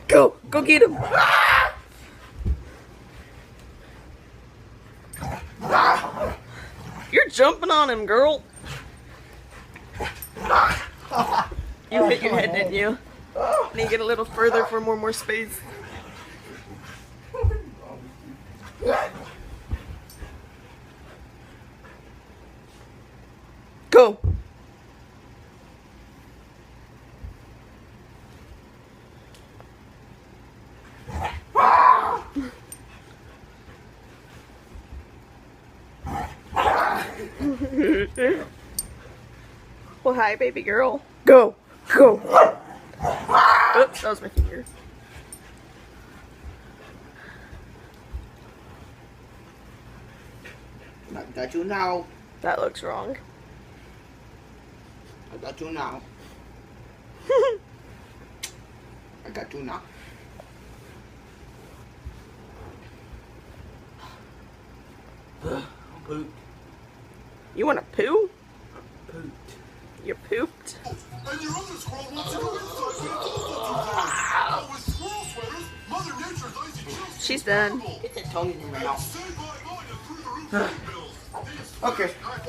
Go! Go get him! You're jumping on him, girl! You hit your head, didn't you? Can you get a little further for more space? Go! Well, hi, baby girl. Go! Go! Oops, that was my finger. I got you now. That looks wrong. I got you now. I got you now. I'm pooped. You want to poo? Pooped. You're pooped? And your other squirrel wants to go inside. Oh, with squirrel sweaters, Mother Nature's icy chills. She's done. Get that tongue in your mouth. Say bye-bye to through-the-roof bills. Okay.